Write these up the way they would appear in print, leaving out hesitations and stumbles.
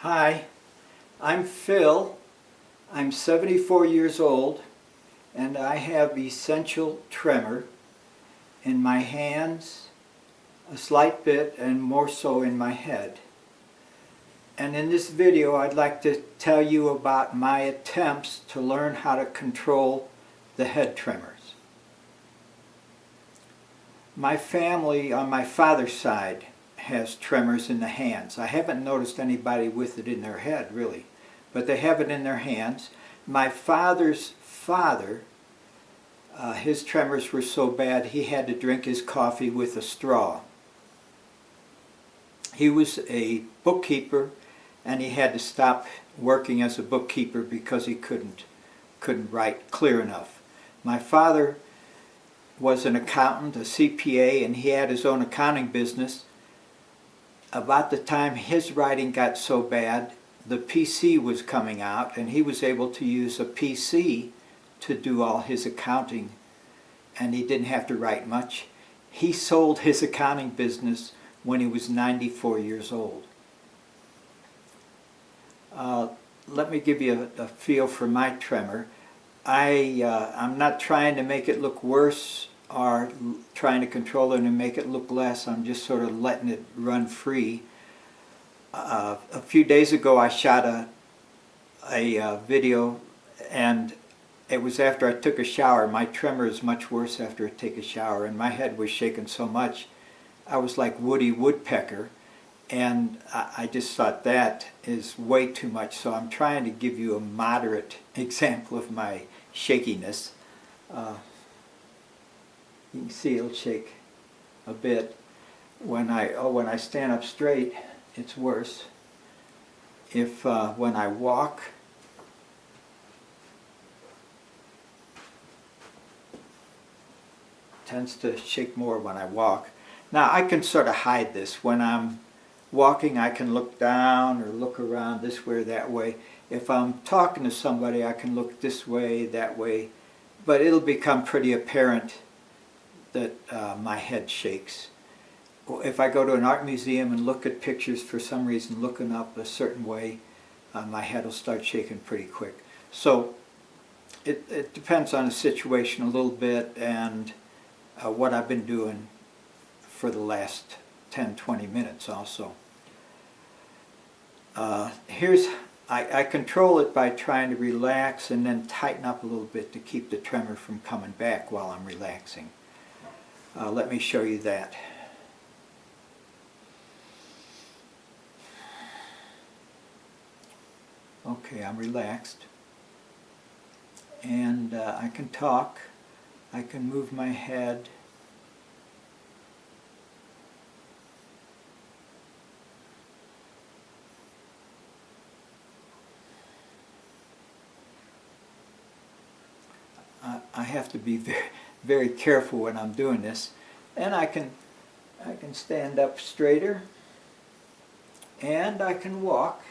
Hi, I'm Phil. I'm 74 years old and I have essential tremor in my hands, a slight bit, and more so in my head. And in this video I'd like to tell you about my attempts to learn how to control the head tremors. My family on my father's side has tremors in the hands. I haven't noticed anybody with it in their head really, but they have it in their hands. My father's father, his tremors were so bad he had to drink his coffee with a straw. He was a bookkeeper and he had to stop working as a bookkeeper because he couldn't write clear enough. My father was an accountant, a CPA, and he had his own accounting business. About the time his writing got so bad, the PC was coming out and he was able to use a PC to do all his accounting, and he didn't have to write much. He sold his accounting business when he was 94 years old. Let me give you a feel for my tremor. I'm not trying to make it look worse or trying to control it and make it look less. I'm just sort of letting it run free. A few days ago I shot a video, and it was after I took a shower. My tremor is much worse after I take a shower, and my head was shaking so much I was like Woody Woodpecker, and I just thought that is way too much. So I'm trying to give you a moderate example of my shakiness. You can see it'll shake a bit. When I stand up straight, it's worse. When I walk, it tends to shake more when I walk. Now I can sort of hide this. When I'm walking, I can look down or look around this way or that way. If I'm talking to somebody, I can look this way, that way, but it'll become pretty apparent that my head shakes. If I go to an art museum and look at pictures for some reason, looking up a certain way, my head will start shaking pretty quick. So it depends on the situation a little bit and what I've been doing for the last 10-20 minutes also. I control it by trying to relax and then tighten up a little bit to keep the tremor from coming back while I'm relaxing. Let me show you that. Okay, I'm relaxed, and I can talk, I can move my head, I have to be very careful when I'm doing this, and I can stand up straighter, and I can walk.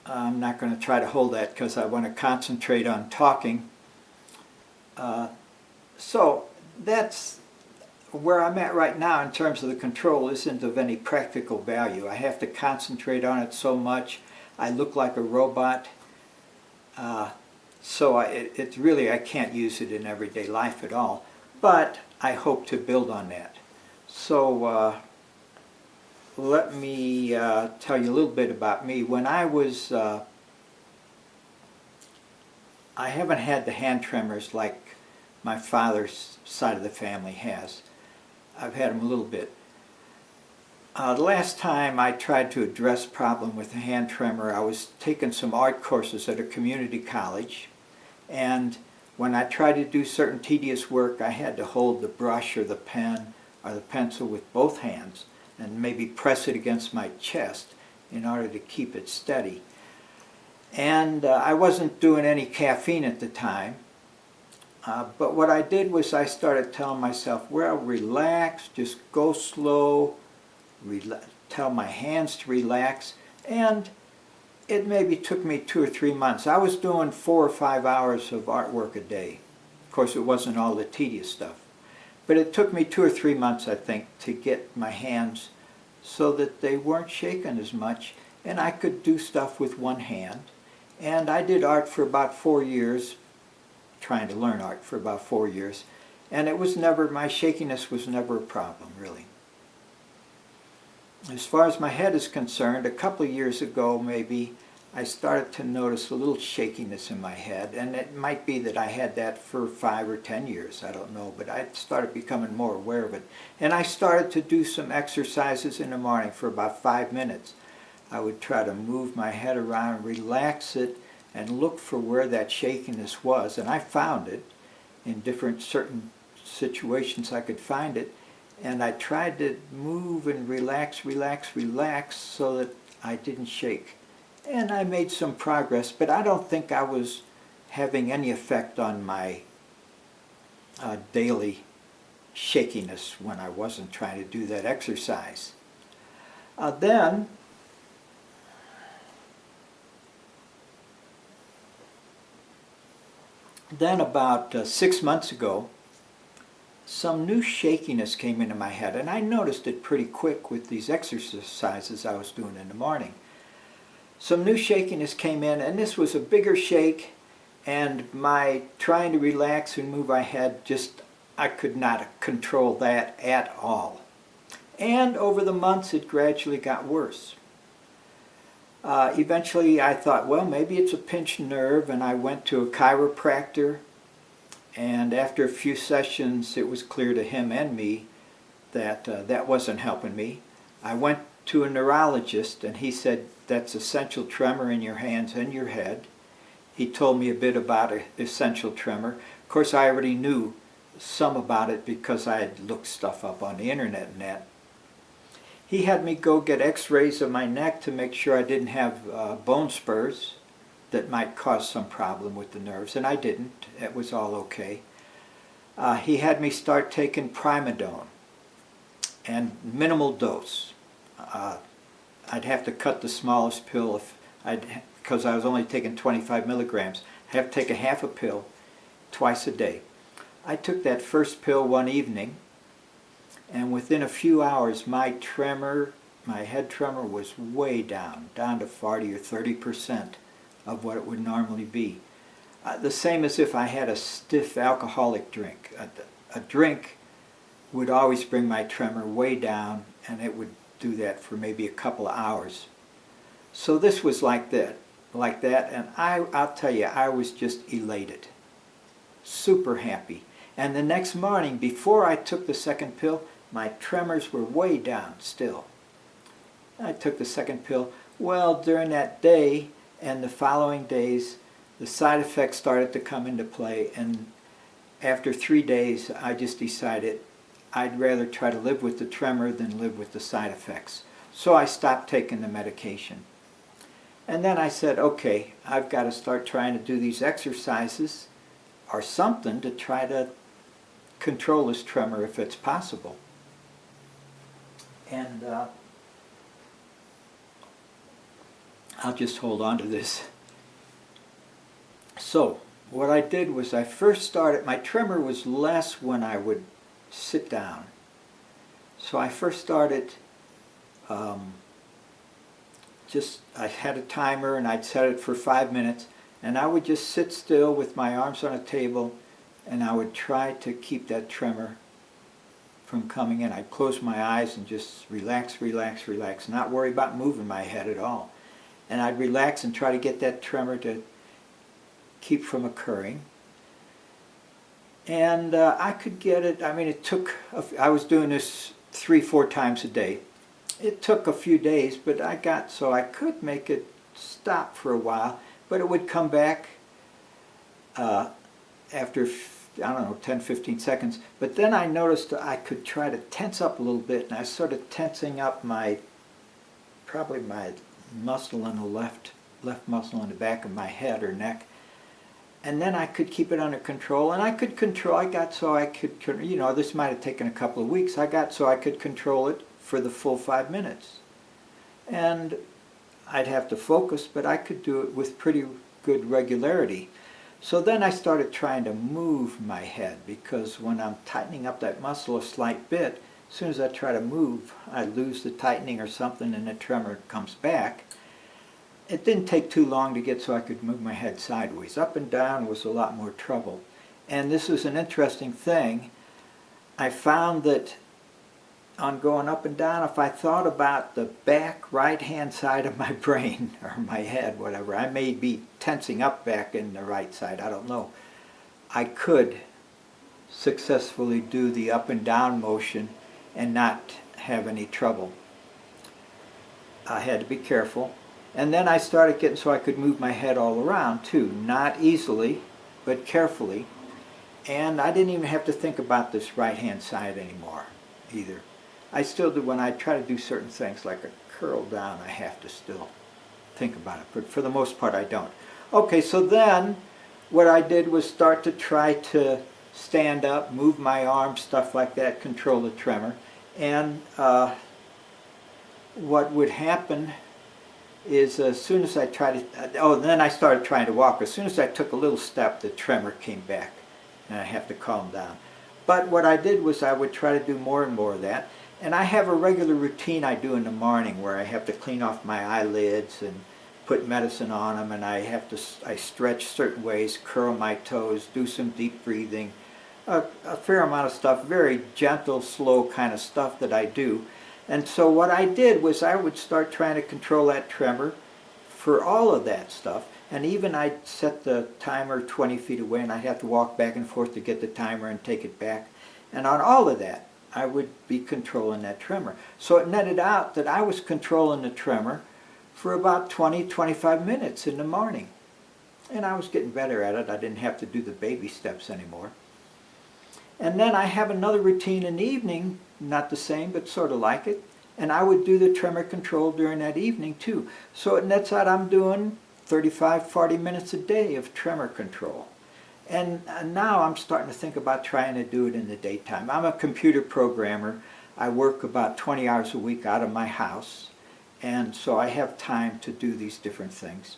I'm not going to try to hold that because I want to concentrate on talking. So that's where I'm at right now in terms of the control. Isn't of any practical value. I have to concentrate on it so much. I look like a robot. So it's really, I can't use it in everyday life at all. But I hope to build on that. So let me tell you a little bit about me. When I was, I haven't had the hand tremors like my father's side of the family has. I've had them a little bit. The last time I tried to address problem with the hand tremor, I was taking some art courses at a community college, and when I tried to do certain tedious work, I had to hold the brush or the pen or the pencil with both hands and maybe press it against my chest in order to keep it steady. And I wasn't doing any caffeine at the time, but what I did was I started telling myself, well, relax, just go slow, tell my hands to relax, and it maybe took me 2 or 3 months. I was doing 4 or 5 hours of artwork a day course, it wasn't all the tedious stuff. But it took me 2 or 3 months, I think, to get my hands so that they weren't shaking as much, and I could do stuff with one hand. And I did art for about 4 years, trying to learn art for about 4 years, and it was never, my shakiness was never a problem, really. As far as my head is concerned, a couple of years ago maybe, I started to notice a little shakiness in my head, and it might be that I had that for 5 or 10 years, I don't know, but I started becoming more aware of it. And I started to do some exercises in the morning for about 5 minutes. I would try to move my head around, relax it, and look for where that shakiness was, and I found it. In different certain situations I could find it, and I tried to move and relax so that I didn't shake. And I made some progress, but I don't think I was having any effect on my daily shakiness when I wasn't trying to do that exercise. Then about 6 months ago, some new shakiness came into my head, and I noticed it pretty quick with these exercises I was doing in the morning. Some new shakiness came in, and this was a bigger shake, and my trying to relax and move my head, just I could not control that at all. And over the months it gradually got worse. Eventually I thought, well, maybe it's a pinched nerve, and I went to a chiropractor, and after a few sessions it was clear to him and me that that wasn't helping me. I went to a neurologist, and he said that's essential tremor in your hands and your head. He told me a bit about essential tremor. Of course, I already knew some about it because I had looked stuff up on the internet and that. He had me go get x-rays of my neck to make sure I didn't have bone spurs that might cause some problem with the nerves, and I didn't. It was all okay. He had me start taking Primidone, and minimal dose. I'd have to cut the smallest pill because I was only taking 25 milligrams. I'd have to take a half a pill twice a day. I took that first pill one evening, and within a few hours my head tremor was way down to 40 or 30% of what it would normally be. The same as if I had a stiff alcoholic drink. A drink would always bring my tremor way down, and it would do that for maybe a couple of hours. So this was like that, and I'll tell you, I was just elated, super happy. And the next morning, before I took the second pill, my tremors were way down still. I took the second pill. Well, during that day and the following days, the side effects started to come into play, and after 3 days, I just decided I'd rather try to live with the tremor than live with the side effects. So I stopped taking the medication. And then I said, okay, I've got to start trying to do these exercises or something to try to control this tremor if it's possible. And I'll just hold on to this. So what I did was I first started, my tremor was less when I would sit down. So I first started, I had a timer, and I'd set it for 5 minutes, and I would just sit still with my arms on a table, and I would try to keep that tremor from coming in. I'd close my eyes and just relax, not worry about moving my head at all. And I'd relax and try to get that tremor to keep from occurring. And I could get it, I mean, it took, I was doing this 3-4 times a day. It took a few days, but I got so I could make it stop for a while, but it would come back after, I don't know, 10-15 seconds. But then I noticed that I could try to tense up a little bit, and I started tensing up probably my muscle in the left muscle in the back of my head or neck. And then I could keep it under control, and I got so I could, you know, this might have taken a couple of weeks, I got so I could control it for the full 5 minutes. And I'd have to focus, but I could do it with pretty good regularity. So then I started trying to move my head, because when I'm tightening up that muscle a slight bit, as soon as I try to move, I lose the tightening or something and the tremor comes back. It didn't take too long to get so I could move my head sideways. Up and down was a lot more trouble. And this is an interesting thing. I found that on going up and down, if I thought about the back right-hand side of my brain, or my head, whatever, I may be tensing up back in the right side, I don't know, I could successfully do the up and down motion and not have any trouble. I had to be careful. And then I started getting so I could move my head all around too, not easily, but carefully. And I didn't even have to think about this right-hand side anymore either. I still do, when I try to do certain things like a curl down, I have to still think about it, but for the most part I don't. Okay, so then what I did was start to try to stand up, move my arms, stuff like that, control the tremor. And what would happen is as soon as I tried to, then I started trying to walk. As soon as I took a little step, the tremor came back and I have to calm down. But what I did was I would try to do more and more of that. And I have a regular routine I do in the morning where I have to clean off my eyelids and put medicine on them, and I stretch certain ways, curl my toes, do some deep breathing, a fair amount of stuff, very gentle, slow kind of stuff that I do. And so what I did was I would start trying to control that tremor for all of that stuff. And even I'd set the timer 20 feet away and I'd have to walk back and forth to get the timer and take it back. And on all of that, I would be controlling that tremor. So it netted out that I was controlling the tremor for about 20-25 minutes in the morning. And I was getting better at it. I didn't have to do the baby steps anymore. And then I have another routine in the evening, not the same, but sort of like it. And I would do the tremor control during that evening too. So it nets out I'm doing 35-40 minutes a day of tremor control. And now I'm starting to think about trying to do it in the daytime. I'm a computer programmer. I work about 20 hours a week out of my house. And so I have time to do these different things.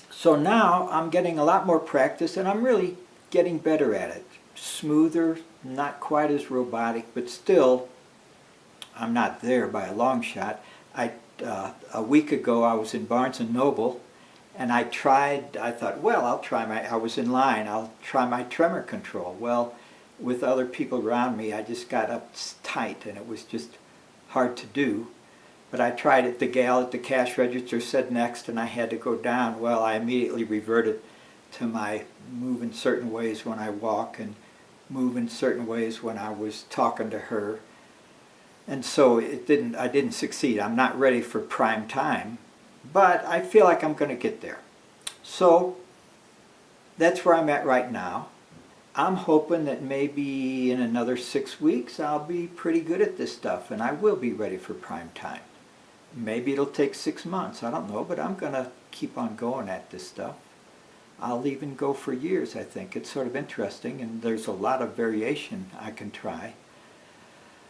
So now I'm getting a lot more practice and I'm really getting better at it. Smoother, not quite as robotic, but still I'm not there by a long shot. A week ago I was in Barnes & Noble and I thought, well, I was in line, I'll try my tremor control. Well, with other people around me, I just got up tight and it was just hard to do. But I tried it. The gal at the cash register said next and I had to go down. Well, I immediately reverted to my move in certain ways when I walk and move in certain ways when I was talking to her. And so I didn't succeed. I'm not ready for prime time, but I feel like I'm going to get there. So that's where I'm at right now. I'm hoping that maybe in another 6 weeks I'll be pretty good at this stuff and I will be ready for prime time. Maybe it'll take 6 months, I don't know, but I'm going to keep on going at this stuff. I'll even go for years, I think. It's sort of interesting and there's a lot of variation I can try.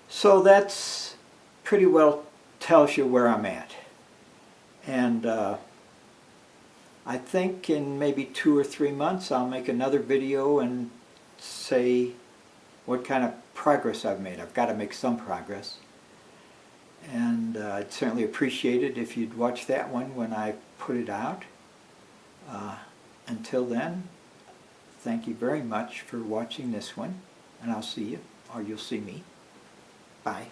So that's pretty well tells you where I'm at. And I think in maybe 2 or 3 months I'll make another video and say what kind of progress I've made. I've got to make some progress. And I'd certainly appreciate it if you'd watch that one when I put it out. Until then, thank you very much for watching this one, and I'll see you, or you'll see me. Bye.